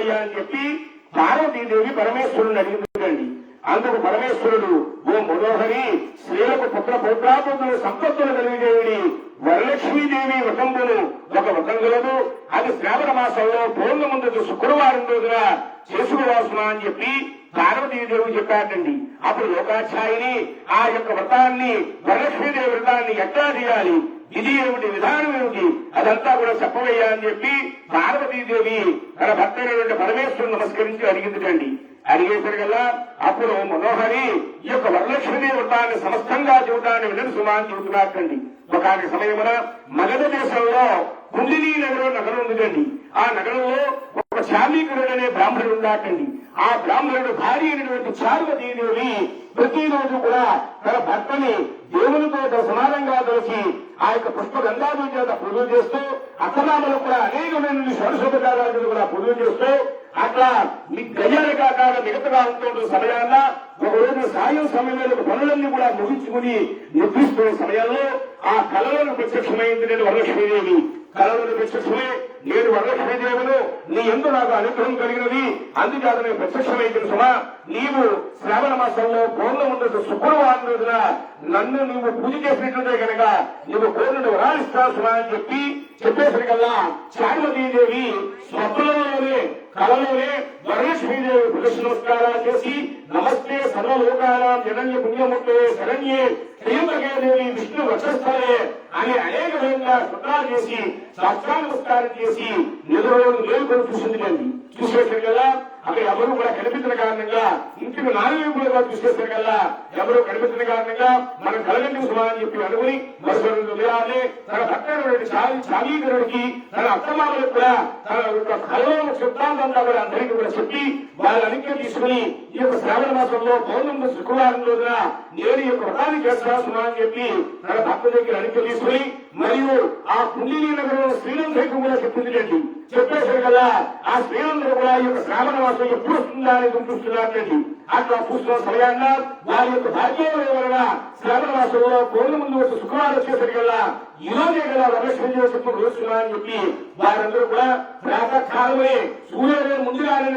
చెప్పవయ్యా అని చెప్పి పార్వతీదేవి పరమేశ్వరుని అడిగిందండి. అందుకు పరమేశ్వరుడు, ఓ మనోహరి, స్త్రీలకు పుత్ర పౌత్రాపుత్రులు సంపత్తులు కలిగేవి వరలక్ష్మీదేవి వ్రతంబును ఒక వ్రతం కలదు. అది శ్రావణ మాసంలో పౌర్ణముందు శుక్రవారం రోజున చేసుకోవాల్సిన అని చెప్పి పార్వతీదేవి చెప్పారండి. అప్పుడు లోకాచారిని ఆ యొక్క వ్రతాన్ని, వరలక్ష్మీదేవి వ్రతాన్ని ఎట్లా చేయాలి, ఇది ఏమిటి, విధానం ఏమిటి, అదంతా కూడా చెప్పవయ్యా అని చెప్పి పార్వతీదేవి తన భర్త పరమేశ్వరుని నమస్కరించి అడిగిందిటండి. అడిగేసరికల్లా అప్పుడు మనోహరి ఈ యొక్క వరలక్ష్మీదేవి వ్రతాన్ని సమస్తంగా చూడటాన్ని వినని సుమాన్ చెబుతున్నారండి. ఒక సమయమున మగధ దేశంలో కుండినీ నగరం ఉందండి. ఆ నగరంలో ఒక చాలీకుడు అనే బ్రాహ్మణుడు ఉన్నాటండి. ఆ బ్రాహ్మణుడు భార్య అయినటువంటి పార్వతీదేవి ప్రతిరోజు కూడా తన భర్తని దేవునితో సమానంగా దొరికి ఆ యొక్క పుష్ప గంగాధుల చేత పూజలు చేస్తూ, అత్తమామలు కూడా అనేకమైన షోడశోపచారాలను కూడా పూజలు చేస్తూ, అట్లా మీ గజాలకాకార మిగతగా ఉంటున్న సమయాన్న ఒకరోజు సాయం సమయంలో పనులన్నీ కూడా ముగించుకుని నిద్రిస్తున్న సమయంలో ఆ కళలను ప్రత్యక్షమైంది. నేను వరలక్ష్మీదేవి కళలను ప్రత్యక్షమే, నేను వరలక్ష్మీదేవులు, నీ ఎందు నాకు అనుగ్రహం కలిగినది, అందుచేత నేను ప్రత్యక్షమైంది సుమా. నీవు శ్రావణ మాసంలో పౌర్ణముందు శుక్రవారం రోజున నన్ను నీవు పూజ చేసినట్లయితే కనుక నీవు కోరిన వరాలిస్తావు సుమా అని చెప్పి చెప్పేసరికల్లా పార్వతీదేవి స్వప్నంలోనే కళలోనే వరలక్ష్మీదేవి ప్రదర్శన నమస్కారాలు చేసి, నమస్తే సర్వలోకానాం జనన్య పుణ్యముక్తే శరణ్యే శ్రీమగే దేవి విష్ణు వక్షస్థలే అని అనేక విధంగా స్వప్నాలు చేసి సాక్షాత్ నమస్కారం చేసి నిద్రలోకి మేలుకొని చూసింది. చూసేసరి కదా అక్కడ ఎవరు కూడా కనిపించిన కారణంగా, ఇంటికి నాలుగు చూసేసరి కల్లా ఎవరు కనిపించిన కారణంగా మనం కలగండి సుమా అని చెప్పి అనుకుని మరుసటి ఉదయాన్నే తన భర్త చాలీకరుడికి, తన అత్తమామలకు కూడా తన యొక్క కళలో సిద్ధాంతంగా కూడా అందరికీ కూడా చెప్పి వాళ్ళ అనుజ్ఞ తీసుకుని ఈ యొక్క శ్రావణ మాసంలో పౌర్ణమి శుక్రవారం రోజున నేను ఈ యొక్క వ్రతాన్ని చేస్తాను సుమా అని చెప్పి తన భర్త దగ్గర అనుజ్ఞ తీసుకుని, మరియు ఆ కుండినీ నగరంలో శ్రీలందరికీ కూడా చెప్పింది. చెప్పేసరి కదా ఆ స్త్రీలందరూ కూడా ఈ యొక్క శ్రావణ మాసం ఎప్పుడు వస్తుందా అని చూస్తున్నారండి. అట్లా చూస్తున్న సమయాన్న వారి యొక్క భాగ్యం వలన శ్రావణ మాసంలో పౌర్ణమి ముందు శుక్రవారం వచ్చేసరికల్లా ఈ రోజే కదా వరలక్ష్మీ చెప్పు రోజున్నా అని చెప్పి వారందరూ కూడా ప్రాతకాలమే సూర్యోదయం ముందుగానే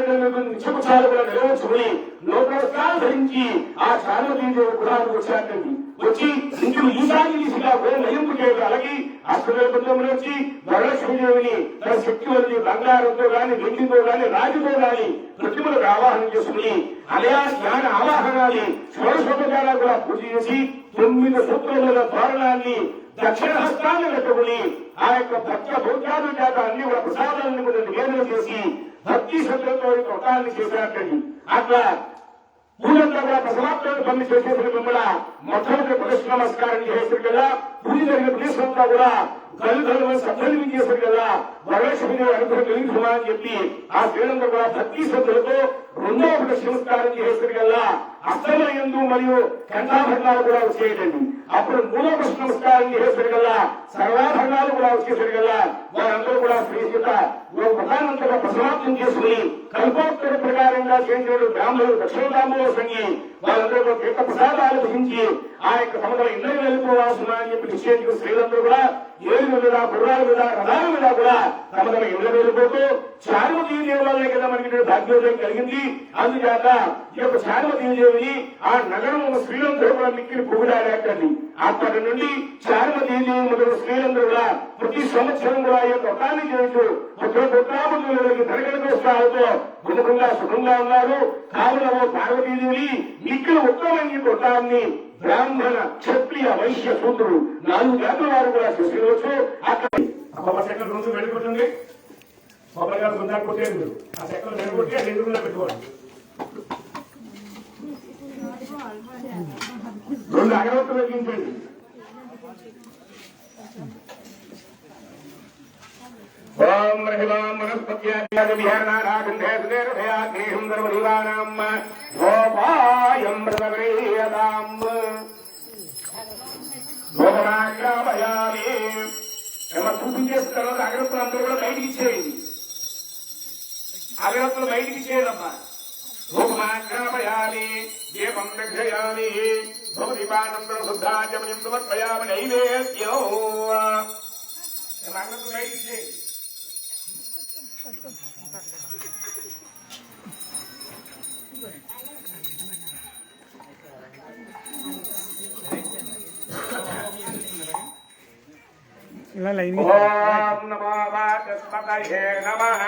నిత్యపుచాలు కూడా నెరవేర్చుకుని లోకస్థానం ధరించి ఆ పార్వతీదేవి కూడా వచ్చారండి. వచ్చి ఇంటికి ఈశాన్య దిశగా నయంపు చేయడం, అలాగే అష్టదళపంలో వచ్చి వరలక్ష్మీదేవిని తన శక్తి వల్లి బంగారంతో గాని, వెండితో గాని, రాజుతో గాని ప్రతిమలకు ఆవాహన చేసుకుని అలయా జ్ఞాన ఆవాహనాన్ని షోడశోపచారాలు కూడా పూజ చేసి 9 సూత్రముల తోరణాన్ని దక్షిణ హస్తాన్ని పెట్టుకుని ఆ యొక్క భక్త భౌత్యాలు చేత అన్ని కూడా ప్రసాదాలను కూడా నివేదన చేసి భక్తి శ్రద్ధలతో వ్రతాన్ని చేశారండి. అట్లా పూజంతా కూడా ప్రసమాప్తం పని చేసేసిన మిమ్మల్ని మొట్టమొదటి ప్రదర్శన నమస్కారం చేసేసరి కదా పూజ జరిగిన ప్రదేశంతా కూడా తల్లిదండ్రులను సభ్యులు చేశారు కదా వరలక్ష్మీదేవి అనుగ్రహం కలిగించుమా అని చెప్పి ఆ స్త్రీలంతా కూడా భక్తి శ్రద్ధలతో రెండవ ప్రదర్శన నమస్కారం చేసేసరి కదా అస్తమయందు మరియు కంఠాభరణాలు కూడా వచ్చేయండి. అప్పుడు మూడవ ప్రశ్న నమస్కారం చేసేసరి కదా సర్వాభరణాలు కూడా వచ్చేసరి కదా వారందరూ కూడా స్త్రీ చేత వ్రతానంతగా ప్రసమాప్తం చేసుకుని కల్పోత్తర ప్రకారంగా చేసిన బ్రాహ్మణులు దక్షిణాంబుల సంగి వాళ్ళందరూ తీర్థ ప్రసాదాలు భజించి ఆ యొక్క తమలో ఇళ్ళకి వెళ్ళిపోవాల్సిన అని చెప్పి నిశ్చయించుకున్న స్త్రీలందరూ కూడా ఏడు మీద, గుర్రాల మీద, రథాల మీద కూడా తమ ఇళ్ళ వెళ్ళిపోతూ పార్వతీదేవి వల్లే కదా మనకి భాగ్యోదయం కలిగింది. అందుచేత ఈ యొక్క పార్వతీదేవిని ఆ నగరం స్త్రీలందరూ కూడా మిక్కిని పొగిడారండి. అప్పటి నుండి పార్వతీదేవి మొదలు స్త్రీలందరూ కూడా ప్రతి సంవత్సరం కూడా ఈ యొక్క వ్రతాన్ని చేస్తూ పుత్రాపుత్రులకి ధనగణకోత్సవాలతో గుణకంగా సుఖంగా ఉన్నారు. కావున పార్వతీదేవి మిక్కిలి ఉత్తమమైన వ్రతాన్ని బ్రాహ్మణ, క్షత్రియ, వైశ్య, శూద్రుడు 4 జాతుల వారు కూడా చేసుకోవచ్చు. అక్కడ కొబ్బరి చెక్కల రోజు వెళ్ళిపోతుంది, కొబ్బరి గారు గుండాలు కొట్టేది ఆ చెక్కలు వెళ్ళిపోతే అది ఎదురుగా పెట్టుకోండి. 2 అగరవత్తులు వెలిగించండి. ఓం హ్రీం గోపాయం మృతగ్రీయతాం భోగమాగ్రామయామి. చూపించేసిన తర్వాత అగరత్తులు అందరూ కూడా బయటికి ఇచ్చేయండి. అగరత్తులు బయటికి ఇచ్చేయడమ్మా. భోగమాగ్రామయామి దీపం దక్షయామి భోగదీపానందర శుద్ధాచమయం సమర్పయామి నైవేద్యం. అగరత్తులు బయటికి ఇచ్చేయండి. ఓం నమో వాచస్పతయే నమః.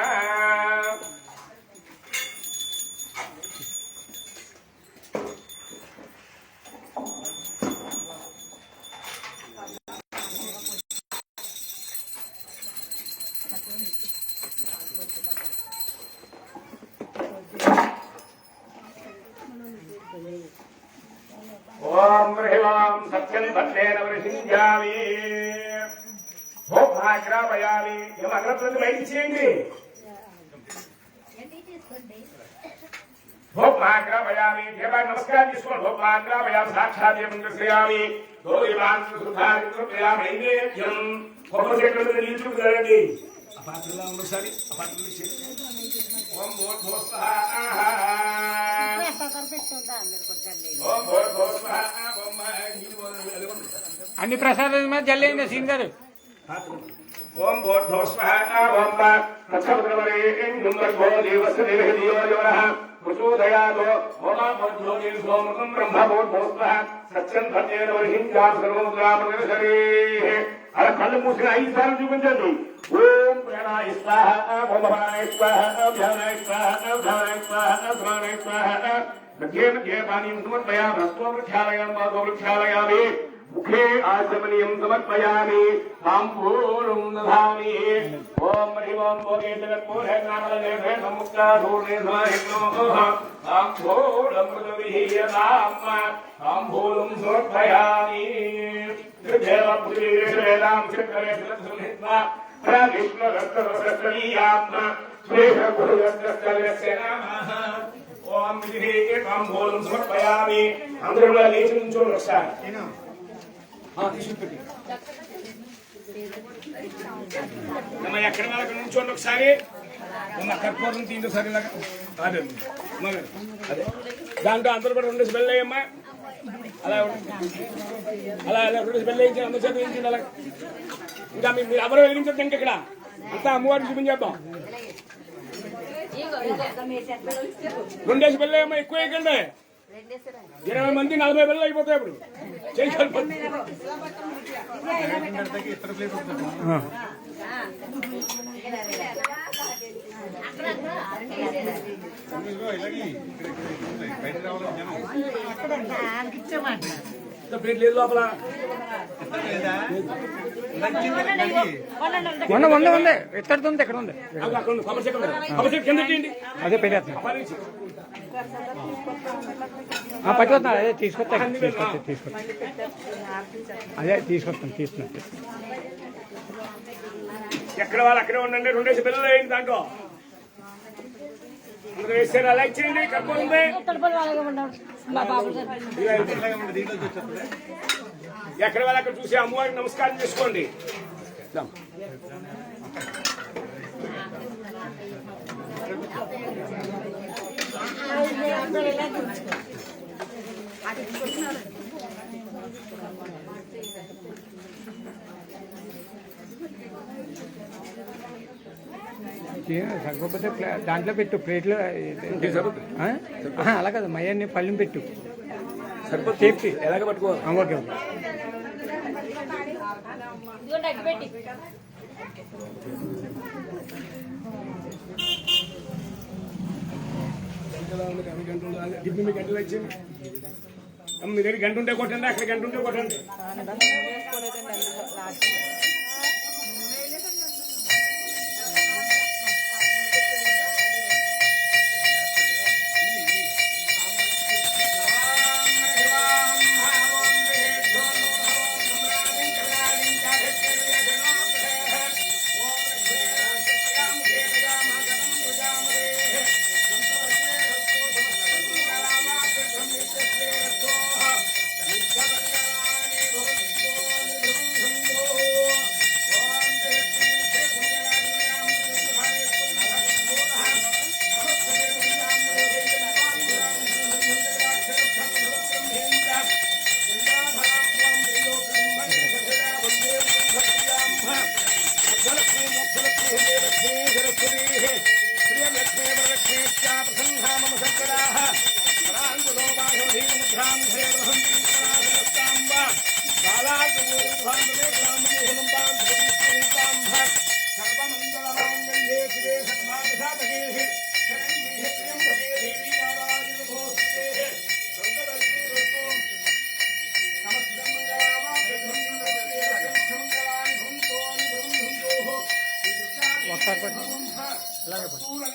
ఓం హ్రీం సత్యం భద్రేణ వృషింజామి భోగ్రాపయామి. అగ్రప్రతి బయటికి చేయండి. భోగ్రాపయామి దేవాన్ని నమస్కారం చేసుకోండి. భోగ్రాపయామి సాక్షాత్ దర్శయామి. నైవేద్యం కొబ్బరి చెట్ల మీద నిలుచుకురండి. ఆ పాత్రలో ఒకసారి ఆ పాత్రలో ఓం అన్ని ప్రసాదాల మీద జల్లేండి సీన్ గారు. ఓం ప్రచోదయాదో ఓం బ్రహ్మోద్భోస్వ సత్యం భద్రేణ వర్హించాం సర్వముద్రామదర్శనే. అలా కళ్ళు మూసిన 5 సార్లు చూపించండి. ఓం ప్రాణాయ స్వాహ, ఓం ప్రాణాయ స్వాహ, ధ్యానాయ స్వాహ, ధ్యానాయ స్వాహ, ధ్యానాయ స్వాహ. మధ్యే మధ్యే పానీయం సమర్పయామి. హస్తో వృక్షాలయామి, పాదో వృక్షాలయామి. ముఖే ఆచమనీయం సమర్పయామి. తాంబూలం దధామి. ఓం హ్రీం భోగే జగత్పూరే నామలే సముక్తాధూర్ణే సమాహినోః. తాంబూలం మృదవిహీయతాం. తాంబూలం సమర్పయామి. ృదేవేదాం చక్రే సుహిత్వా ప్రవిష్ణురస్త్రవస్త్రీయాం శ్రేషగురురస్త్రస్య నమః. ఓం విధిహి తాంబూలం సమర్పయామి. అందరూ కూడా లేచి నుంచోండి ఒకసారి. ఎక్కడ వాళ్ళకి నుంచోండి ఒకసారి. కర్పూరం తీందో సరే అదే దాంట్లో అందరూ కూడా 2 స్మెల్ అయ్యమ్మా. అలా అలా అలా 2 స్మెల్ వేయించి అందరూ చేత వేయించండి. అలా ఇంకా మీరు ఎవరు వెలిగించద్దు. ఇంకా ఇక్కడ అంతా అమ్మవారికి చూపించేద్దాం. 2 స్మెల్ అయ్యమ్మా. ఎక్కువ వేయకండి. 20 మంది 40 బిళ్ళలు అయిపోతాయి. అప్పుడు చేయగలిపోతుంది. ప్లేట్ లేదు లోపల. ఉంది ఎత్తడుతుంది. ఎక్కడ ఉంది కింద చేయండి. అదే పెళ్ళి పట్టుకొస్తున్నా. అదే తీసుకొస్తా అదే తీసుకొస్తాను. తీసుకున్నా ఎక్కడ వాళ్ళు అక్కడే ఉండండి. 2 పిల్లలు అయింది దాంట్లో వేసారు. అలా ఇచ్చేయండి. కర్పూరం ఉంది. ఎక్కడ వాళ్ళు అక్కడ చూసి అమ్మవారికి నమస్కారం చేసుకోండి. సరిపోతే దాంట్లో పెట్టు. ప్లేట్లో అలా కదా మయ్యాన్ని పళ్ళెం పెట్టు. సరిపోతే సేఫ్టీ ఎలాగ పట్టుకోవాలి. Okay okay. గంటలు వచ్చింది. మీ దగ్గర గంట ఉంటే కొట్టండి. అక్కడ గంట ఉంటే కొట్టండి.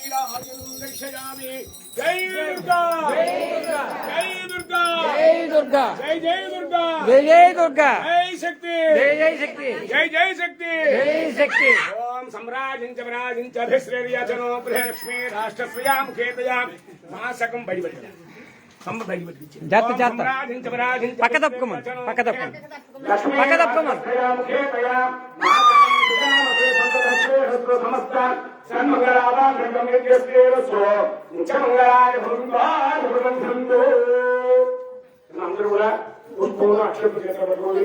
దర్శయామి. జై దుర్గా జై దుర్గా జై దుర్గా జై జై దుర్గా జై జై దుర్గా జై శక్తి జై జై శక్తి జై జై శక్తి జై శక్తి. ఓం సమ్రాజించ విరాజించ అభిశ్రేయచనో గృహలక్ష్మీ రాష్ట్రశ్రియాం ఖేతయాం మాసకం బడిబడి జాగ్రత్త జాగ్రత్త. పక్క తప్పుకోమని పక్క తప్పుకోమని పక్క తప్పుకోమని. అందరూ కూడా పుష్పంలో అక్షరం చేతపట్టుకోండి.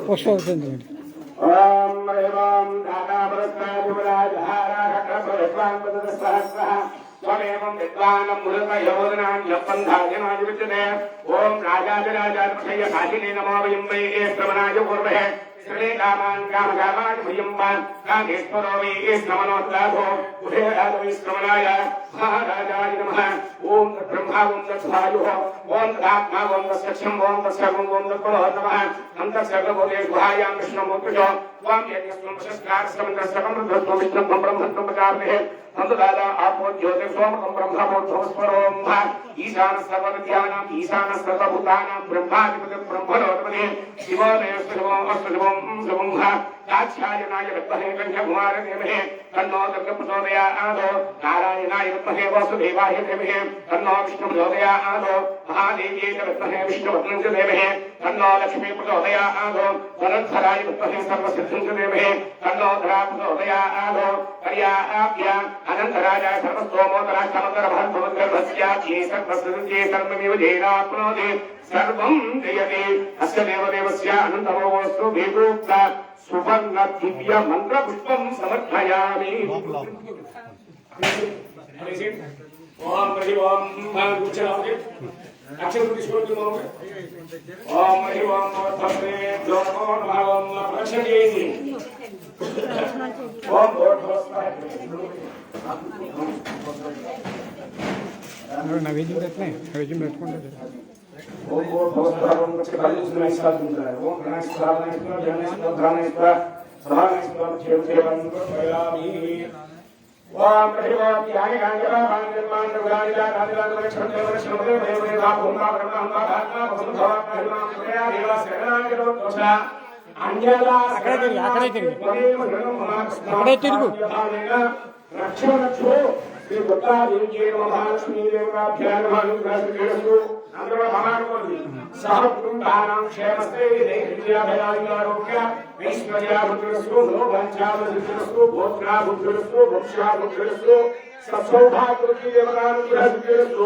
పుష్ప అవుతుంది. ఓం రేవం దాతాపరస్కారాజహారాఘటస్వరస్వాంపదసహస్రః స్వమేవం విద్వానం మృతయోజనాన్యపంధాయనాదివిద్యతే. ఓం రాజాదిరాజాధ్యయ కాశినే నమో వయం వై శ్రవణాయ పూర్వే శ్రీ కామాన్ కామకామాన్ భుయంబాన్ కామేశ్వరో వై శ్రవణోద్లాభో ఉభయరాజవై శ్రవణాయ మహారాజాయ నమః. ఓం బ్రహ్మా ఓం తద్వాయుః ఓం తదాత్మా ఓం తత్సత్యం ఓం తత్సర్వం ఓం తత్పరో నమః. అంతఃసర్వభూతే గుహాయాం విష్ణుమూర్తిజో త్వం యజ్ఞస్వం ప్రశస్కారస్కమంత్రస్కం రుద్రస్వం విష్ణుత్వం బ్రహ్మత్వం ప్రచారతే తంతుదాదా ఆపో జ్యోతిర్సోమకం బ్రహ్మమోద్భవస్వరోం ఈశాన సర్వవిద్యానాం ఈశాన సర్వభూతానాం బ్రహ్మాధిపతి బ్రహ్మణోధిపతి శివోదయస్తు శివం అస్తు శివం శివం కాచ్యాయనాయ విద్మహే కన్యాకుమార ధీమహి తన్నో దుర్గా ప్రచోదయాదో నారాయణాయ విద్మహే వాసుదేవాయ ధీమహి తన్నో విష్ణు ప్రచోదయాదో మహాదేవ్యై చ విద్మహే విష్ణుపత్ని చ ధీమహి తన్నో లక్ష్మీ ప్రచోదయాదో వరధరాయ విద్మహే సర్వసిద్ధిం చ ధీమహి తన్నో ధరా ప్రచోదయాదో పర్యాప్య అనంతరాజాయ సర్వస్తోమోదరా సమదర భద్రభద్రభస్యాచ్యే సర్వస్య కర్మమివ జైనాప్నోతి సర్వం జయతే. అస్య దేవదేవస్య అనంతమో వస్తు భేదోక్త సువర్ణ దివ్య మంత్ర పుష్పం సమర్పయామి. ఓం హరి ఓం కూర్చోండి. అక్షరం తీసుకోండి. ఓం హరి ఓం భద్రే జోమో నమః. ఓం ప్రక్షేయండి. ఓం నైవేద్యం పెట్టినా నైవేద్యం పెట్టుకుంటే ఓం భవస్వరం కల్లుసునై సాధుంటారు. ఓం గణేశ్వరాయ జ్ఞానేశ్వర ధ్యానేశ్వర సహానేశ్వర చేతేవం ప్రయామి. ఓం హరివాం యాని గాంగరా భాంగమాన్ రుగానిలా నాదిలాన ఛందేవన శ్రమదే దేవే రాభూమా బ్రహ్మా భాత్మా భవభవ హరివాం ప్రయా దేవ శరణాగతో దోష అంజలా అక్కడే తిరుగు. రక్షణక్షో శ్రీ గుప్తాదేవికే మహాలక్ష్మీ దేవతాభ్యాం అనుగ్రహస్తు. అందరూ మహానుభావులు సహ కుటుంబానాం క్షేమస్థైర్యే విద్యాభయారోగ్య ఐశ్వర్యాభివృద్ధిరస్తు లోభంచాభివృద్ధిరస్తు గోత్రాభివృద్ధిరస్తు వంశాభివృద్ధిరస్తు సౌభాగ్యవతీ దేవతానుగ్రహస్తు.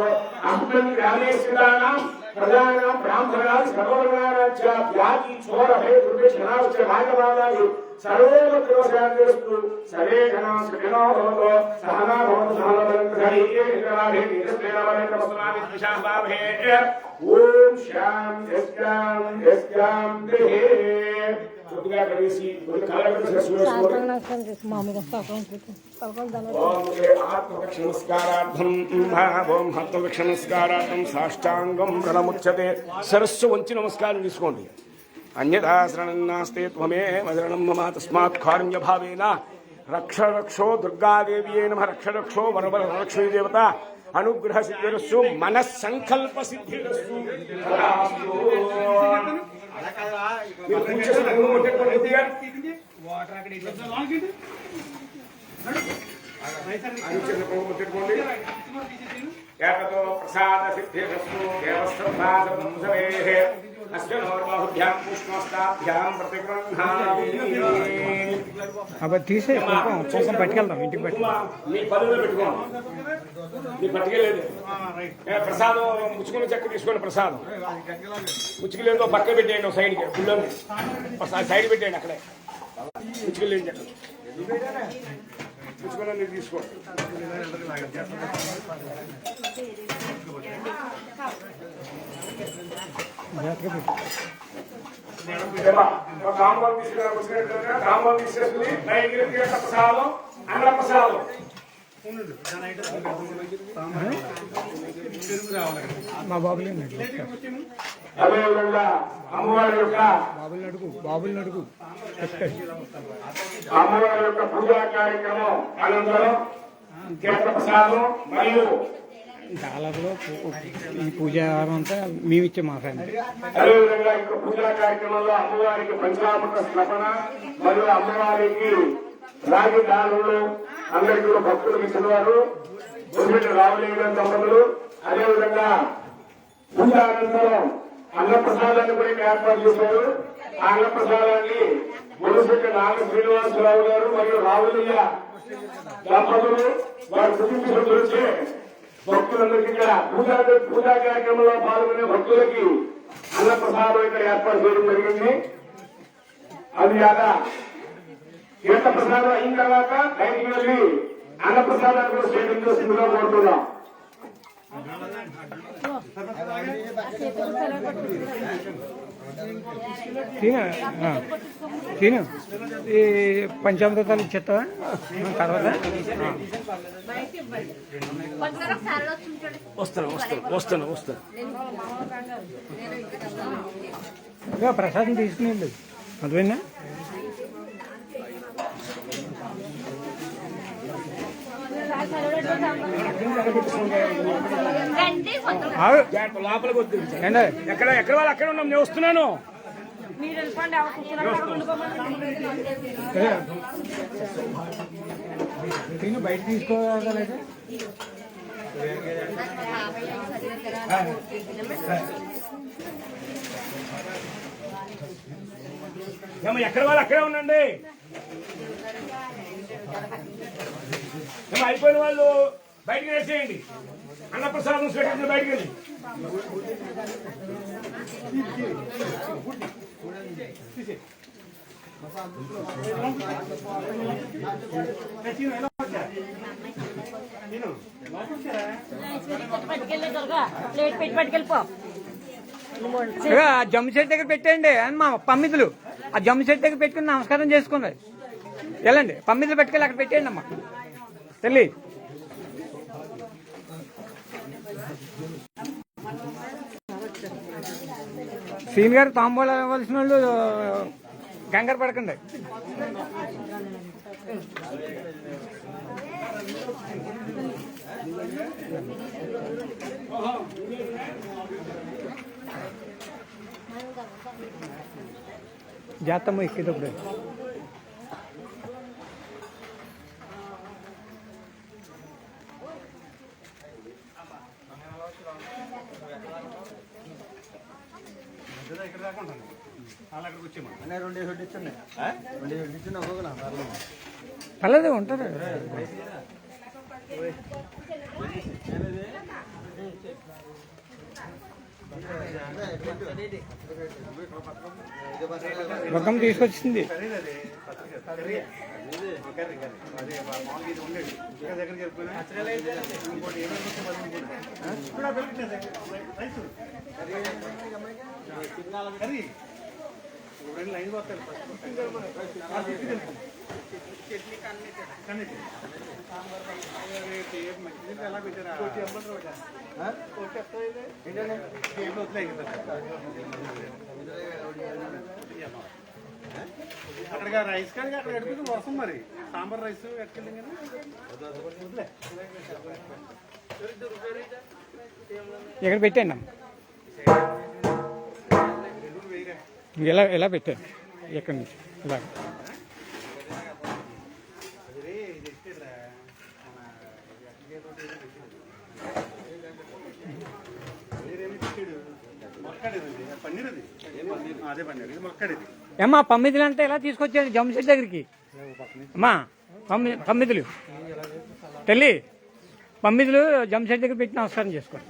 అస్మిన్ గ్రామే స్థితానాం ప్రజానాం బ్రాహ్మణాది సర్వవర్ణానాం చ వ్యాధి చోర భయ దుర్భిక్షణాశ్చ భాగవాదాలు సర్వోపద్రవశాంతిరస్తు. సర్వే జనాః సుఖినో భవంతు. సహనా భవంతు సహనోభవంతు. ఓం శాంతి శాంతి శాంతి. కొద్దిగా కలిసి ఆత్మరక్షణస్కారార్థం ఓం ఆత్మరక్షణస్కారార్థం సాష్టాంగం ప్రణముచ్యతే. సరస్సు వంచి నమస్కారం తీసుకోండి. అన్యథా శరణం నాస్తే త్వమేవ శరణం మమ తస్మాత్ కారుణ్య భావేన రక్ష రక్షో దుర్గాదేవ్యే నమః. రక్ష రక్షో వరవర లక్ష్మీ దేవత అనుగ్రహ సిద్ధిరస్సు మనస్సంకల్ప సిద్ధిరస్సు. ఏకతో ప్రసాద సిద్ధిరస్సు దేవస్థానం సవేః. అస్మిన్నోర్బాహుభ్యాం పుష్పస్తాభ్యాం ప్రతిగృహ్ణామి. అబ్బా తీసే కోసం పట్టుకెళ్దాం ఇంటికి పట్టుకు. మీ పనులు పెట్టుకోండి. మీ పట్టుకెళ్ళేది ప్రసాదం ముచ్చుకుని చెక్క తీసుకోండి. ప్రసాదం ముచ్చుకెళ్ళేదో పక్క పెట్టేయండి. సైడ్కి గుళ్ళోని సైడ్ పెట్టేయండి. అక్కడే ముచ్చుకెళ్ళేది చెక్క ముచ్చుకొని తీసుకోండి. ప్రసాదం అన్న ప్రసాదం మా బాబులే అదేవిధంగా అమ్మవారి యొక్క బాబుల్ని అడుగు అమ్మవారి యొక్క పూజా కార్యక్రమం అనంతరం తీర్థ ప్రసాదం మరియు డాలర్లో ఈ పూజ అంతా మేమిచ్చే మా ఫ్రెండ్ అదేవిధంగా యొక్క పూజా కార్యక్రమంలో అమ్మవారికి పంచామృత స్నపన మరియు అమ్మవారికి రాగి దానులు అందరికీ కూడా భక్తులకు ఇచ్చిన వారు రావులేని దంపతులు. అదేవిధంగా పూజ అనంతరం అన్నప్రసాదాన్ని కూడా ఇక్కడ ఏర్పాటు చేశారు. ఆ అన్నప్రసాదాన్ని మురుశెట్టి నాగ శ్రీనివాసరావు గారు మరియు రావులయ్య దంపతులు వారి కుటుంబ సభ్యులచే భక్తులందరికీ ఇక్కడ పూజా కార్యక్రమంలో పాల్గొనే భక్తులకి అన్నప్రసాదం ఇక్కడ ఏర్పాటు చేయడం జరిగింది. అది కాక తీర్థ ప్రసాదం అయిన తర్వాత బయటికి వెళ్ళి అన్నప్రసాదాన్ని కూడా స్వీకరించాల్సిందిగా కోరుతున్నాం. తిను ఈ పంచామృతాలు ఇచ్చేస్తావా తర్వాత వస్తాను ఇంకా ప్రసాదం తీసుకుని అదేనా లోపలికి వద్దు. ఎక్కడ వాళ్ళు అక్కడ ఉన్నాం, నేను వస్తున్నాను. బయట తీసుకోగలైతే ఎక్కడ వాళ్ళు అక్కడే ఉండండి. అయిపోయిన వాళ్ళు బయటికి వేసేయండి. అన్నప్రసాదం స్వీకరించి బయటికి వెళ్ళి జమ్ము చెట్టు దగ్గర పెట్టండి అని మా పమ్మిదులు ఆ జమ్ము చెట్టు దగ్గర పెట్టుకుని నమస్కారం చేసుకుంది. వెళ్ళండి పమ్మిదులు పెట్టుకెళ్ళి అక్కడ పెట్టేయండి అమ్మా తల్లి. సీన్ గారు తాంబూలాలు ఇవ్వాల్సిన వాళ్ళు కంగారు పడకండి. జాతమ్మ ఎక్కేటప్పుడు పర్లేదు ఉంటారు. మొత్తం తీసుకొచ్చింది. అక్కడ రైస్ కానీ అక్కడ ఎడిపోతే వస్తాం. మరి సాంబార్ రైస్ ఎక్కడికి ఇక్కడ పెట్టండి ఇలా ఇలా పెట్టాను ఎక్కడి నుంచి ఇలా ఏమ్మా పమ్మిదులు అంటే ఎలా తీసుకొచ్చాడు జమ్మిచెట్టు దగ్గరికి అమ్మా పమ్మిదులు తల్లి పమ్మిదులు జమ్మిచెట్టు దగ్గర పెట్టి నమస్కారం చేసుకోండి.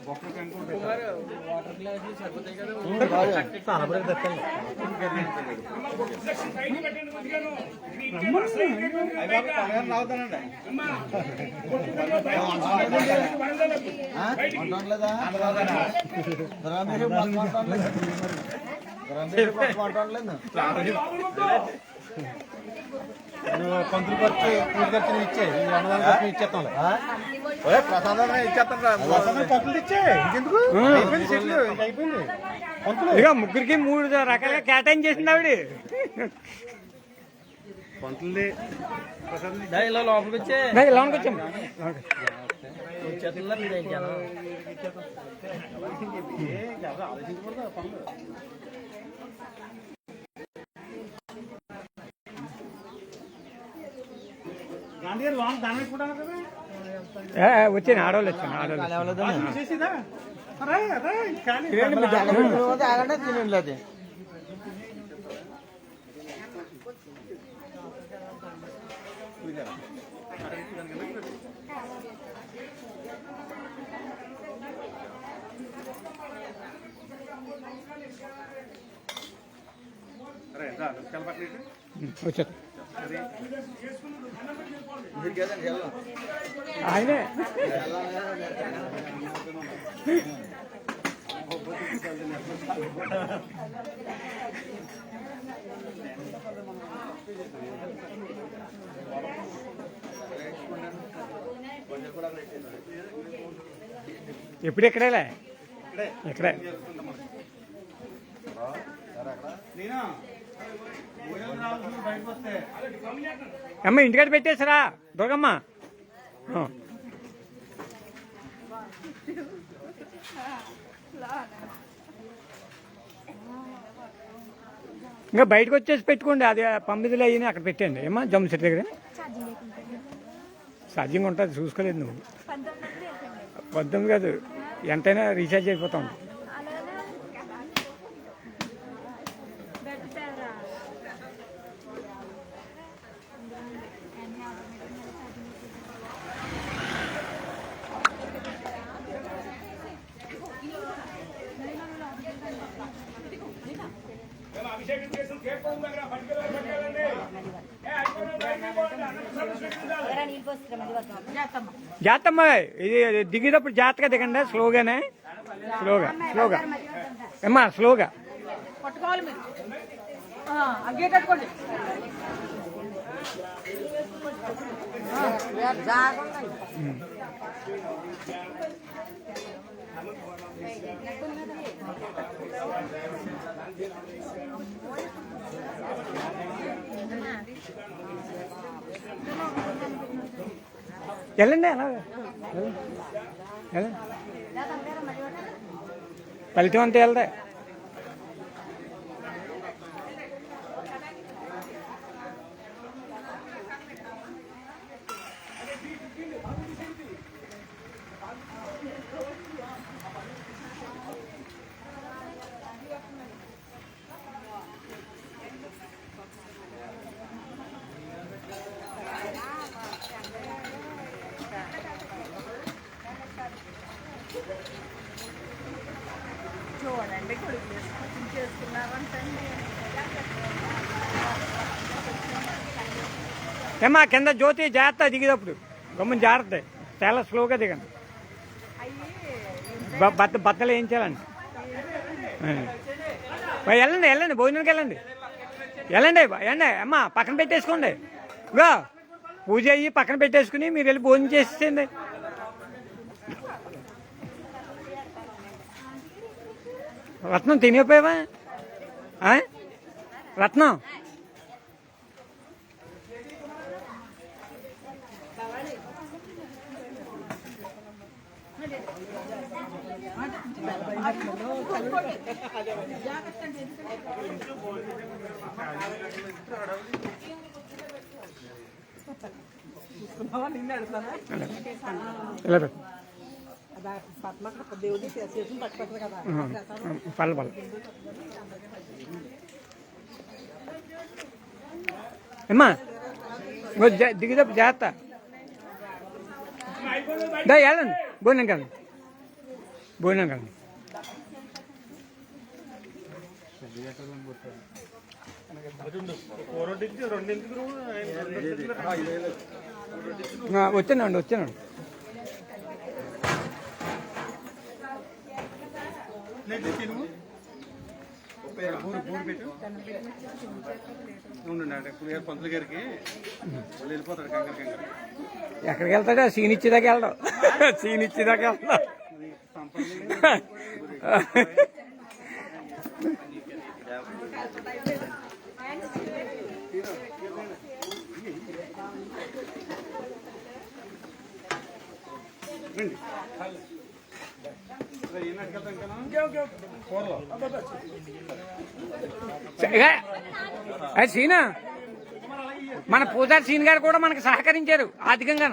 బయట పెట్టండి కొద్దిగాను. ఇది ఇంకే అసలు ఇంకే బయట. రావుతానండి అమ్మా, కొద్దిగా బయట వరండాలోకి. బయటికి. పంతులు ఖర్చు పూజ ఖర్చు ఇచ్చే ఈ అన్నదాన ఖర్చు ఇచ్చేస్తాం ప్రసాదం ఇచ్చేస్తాను పంతులు ఇచ్చే ఇంకెందుకు అయిపోయింది చెట్లు అయిపోయింది పంతులు ఇక ముగ్గురికి 3 రకాలుగా కేటాయించేసింది ఆవిడ. పంతులది ప్రసాదం ఇలా లోపలికి వచ్చే లోనికి వచ్చాము. వచ్చేస్తుందా మీరు జనం ఆలోచించకూడదు పనులు గాంధీ గారు లోన్ దాని కూడా కదా వచ్చాను ఆడవాళ్ళు వచ్చాను చేసేదా అరే అదే కానీ ఆగండి తినండి అది అరే పట్ల వచ్చారు ఆయనే ఎప్పుడు ఎక్కడేలే ఎక్కడే నేను బయటకు వస్తే అమ్మ ఇంటికాడ పెట్టేసరా దుర్గమ్మ. ఇంకా బయటకు వచ్చేసి పెట్టుకోండి. అది 9 అయ్యి అక్కడ పెట్టండి. ఏమా జమ్ము చెట్టు దగ్గర ఛార్జింగ్ ఉంటుంది, చూసుకోలేదు నువ్వు. 19 కాదు, ఎంతైనా రీఛార్జ్ అయిపోతా ఉంటుంది. అభిషేకం చేసిన కేక్ దగ్గర పట్టుకెళ్ళాలి పట్టుకెళ్ళండి. జాతమ్మ ఇది దిగేటప్పుడు జాగ్రత్తగా దిగండి. స్లోగానే స్లోగా స్లోగా అమ్మా స్లోగా పట్టుకోవాలి మీరు అగ్గే కట్టుకోండి. వెళ్ళండి అలాగే ఫలితం అంతే వెళ్దా. చూడండి కొడుకు చేసుకున్నారంటండి. ఏమా కింద జ్యోతి జాగ్రత్త దిగేటప్పుడు గమ్మున జాగ్రత్త, చాలా స్లోగా దిగండి. బట్టలు వేయించాలండి. వెళ్ళండి వెళ్ళండి భోజనానికి వెళ్ళండి వెళ్ళండి వెళ్ళండి. అమ్మా పక్కన పెట్టేసుకోండి. ఇగో పూజ అయ్యి పక్కన పెట్టేసుకుని మీరు వెళ్ళి భోజనం చేసేయండి. రత్నం తినిపోయావా రత్నం? పల్ల పల్ల అమ్మా దిగుదప్పు జాగ్రత్త. వెళ్ళండి భోజనం కదండి. భోజనం కలండి. వచ్చానండి వచ్చానండి. పంతులు గారికి వెళ్ళిపోతాడు కంగారు కంగారు. ఎక్కడికి వెళ్తాడా? సీన్ ఇచ్చేదాకా వెళ్దాం. సీన్ ఇచ్చేదాకా వెళ్దాం. సీనా మన పూజారి సీన్ గారు కూడా మనకు సహకరించారు ఆర్థికంగా.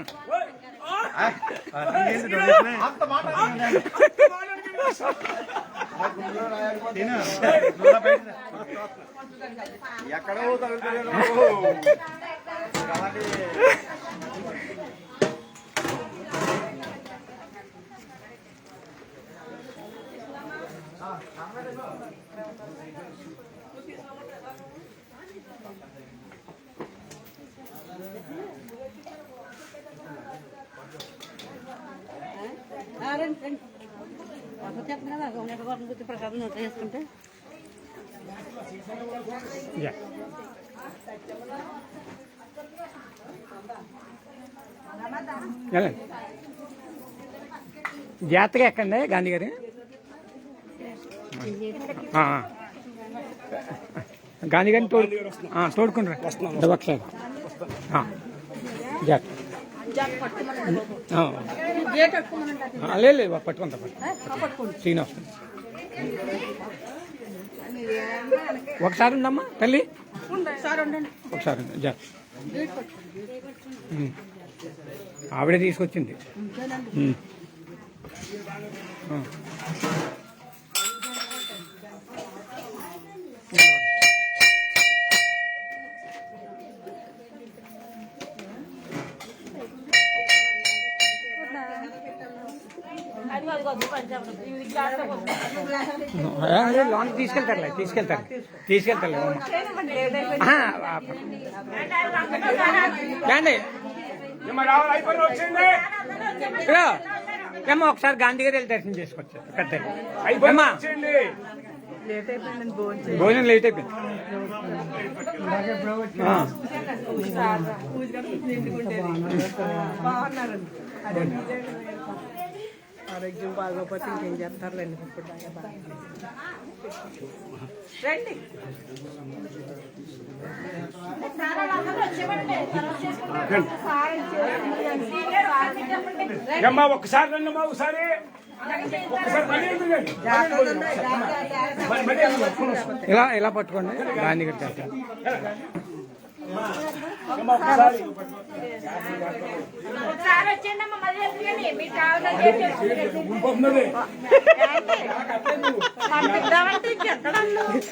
ఎక్కడో ప్రసాదం నోట్ చేసుకుంటే జాతర ఎక్కండి గాంధీ గారి. గాంధీ గారిని తోడుకుంటారు ఒకసారి. లేదు పట్టుకుంటా శ్రీనివాస్ ఒకసారి ఉందమ్మా తల్లి. ఒకసారి ఆవిడే తీసుకొచ్చింది. లోన్ తీసుకెళ్తారులే తీసుకెళ్తారు. ఏమో ఒకసారి గాంధీ గారు వెళ్ళి దర్శనం చేసుకొచ్చారు. పెద్ద భోజనం లేట్ అయిపోయింది. ఆరోగ్యం బాగోపోతే ఇంకేం చేస్తారులేండి. ఇప్పుడు రండి. అమ్మా ఒక్కసారి రండి అమ్మా. ఒకసారి ఇలా పట్టుకోండి గాంధీ గారి చేస్తారు.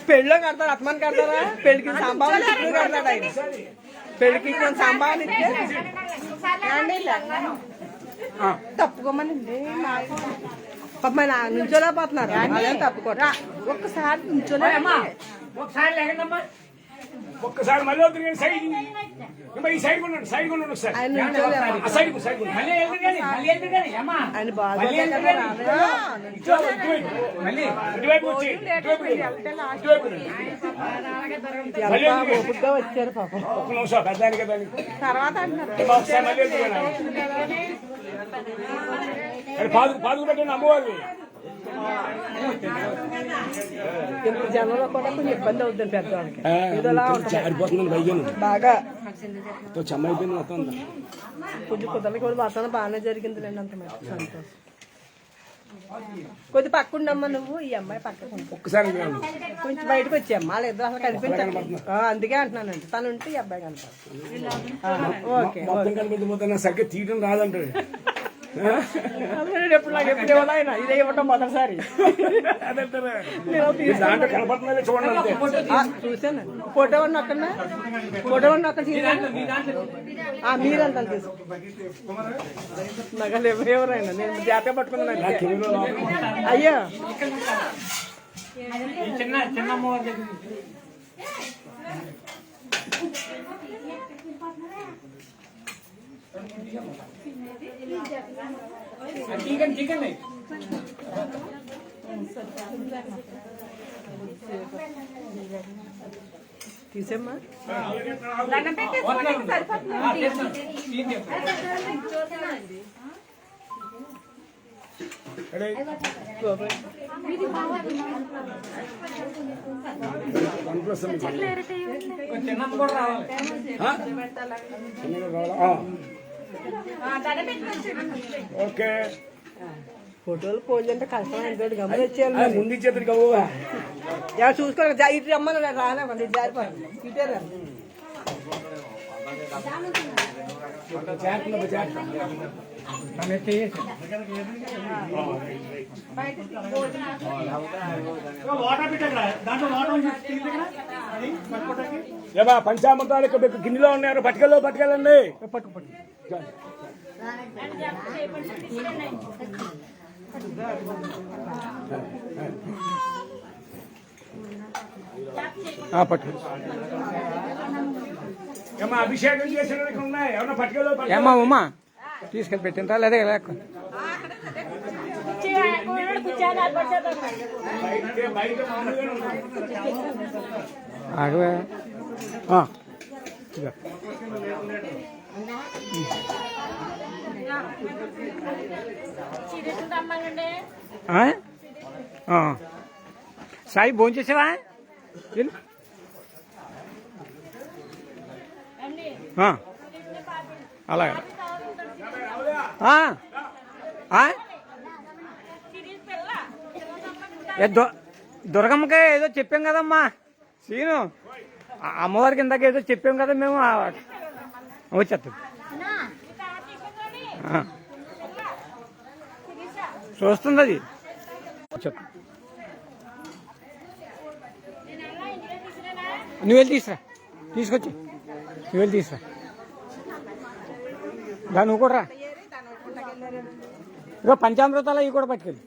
పెళ్ళిలో కడతారు, అత్మాన్ కడతారా? పెళ్లికి సంభావన కడతాడు ఆయన. పెళ్లికి సంభావన తప్పుకోమనండి. పాప నుంచోలే పోతున్నారు. అదే తప్పుకోరా. ఒక్కసారి నుంచోలే. ఒకసారి లేకండమ్మా. ఒక్కసారి మళ్ళీ వద్దు. సైడ్ ఈ సైడ్ కొనండి. సైడ్ కొనండి ఒకసారి. ఆయన బాగా ఓపికగా వచ్చారు పాపం. తర్వాత పాదుకు పెట్టండి అమ్మవారిని. ఇప్పుడు జనంలో కూడా కొంచెం ఇబ్బంది అవుతుంది పెద్దవాళ్ళకి. బాగా చెమ్మైపోయింది మొత్తం. కొంచెం కుదరకి కూడా వర్షం బాగానే జరిగింది లేండి. అంత మంచి సంతోషం. కొద్ది పక్కుండమ్మా నువ్వు. ఈ అమ్మాయి పక్కకు ఒక్కసారి కొంచెం బయటకు వచ్చామ్మా. వాళ్ళిద్దరు అసలు కనిపించాలి. అందుకే అంటున్నానండి. తను ఉంటే ఈ అబ్బాయి కనపడుతుంది. ఓకే మొత్తం కనిపించబోతున్నా సరిగ్గా తీయడం రాదంటాడు. ఎప్పుడు నాకు ఎప్పుడు ఇవ్వాలి ఆయన ఇదే ఇవ్వటం మొదటిసారి అదంటారా? దాంట్లో కనపడుతున్నది చూడండి అంతే. చూసాను ఫోటో ఉన్న అక్కడ అక్కడ మీరంతా తీసు నగలు ఎవరైనా నేను జాగ్రత్త పట్టుకున్నాను అయ్యో చిన్న చిన్న అమ్మవారి దగ్గర తీసేమ్మా చిన్న అమ్మ కూడా రావాలి. ఓకే ఫోటోలు పోజ్ అంటే కష్టం అంటే గమనించాలి ముందు ఇచ్చేది కవ్వా. ఎవరు చూసుకోవాలి ఇటు రమ్మని రాలేమండి ఇటు జారిపోయింది ఇటే రా ఏమా పంచామృతాలు ఇక్కడ గిన్నెలో ఉన్నారు, పట్టుకెళ్ళండి. పట్టు ఏమా అభిషేకం చేసిన ఉన్నాయి, ఏమన్నా పట్టుకెళ్ళు. ఏమ్మా ఉమ్మా తీసుకెళ్ళి పెట్టిందా లేదా లేక బయట మామూలుగానే ఉన్నాయి. ఆగవే సాయి భోంచేసావా? అలాగే దుర్గమ్మకి ఏదో చెప్పాం కదమ్మా సీను, అమ్మవారికి ఇందాక ఏదో చెప్పాం కదా మేము. వచ్చేస్తాం చూస్తుంది అది. నువ్వు వెళ్ళి తీసురా, తీసుకొచ్చి నువ్వు వెళ్ళి తీసురా. నువ్వు కూడా రా. ఇగో పంచామృతాలు అవి కూడా పట్టుకెళ్ళి.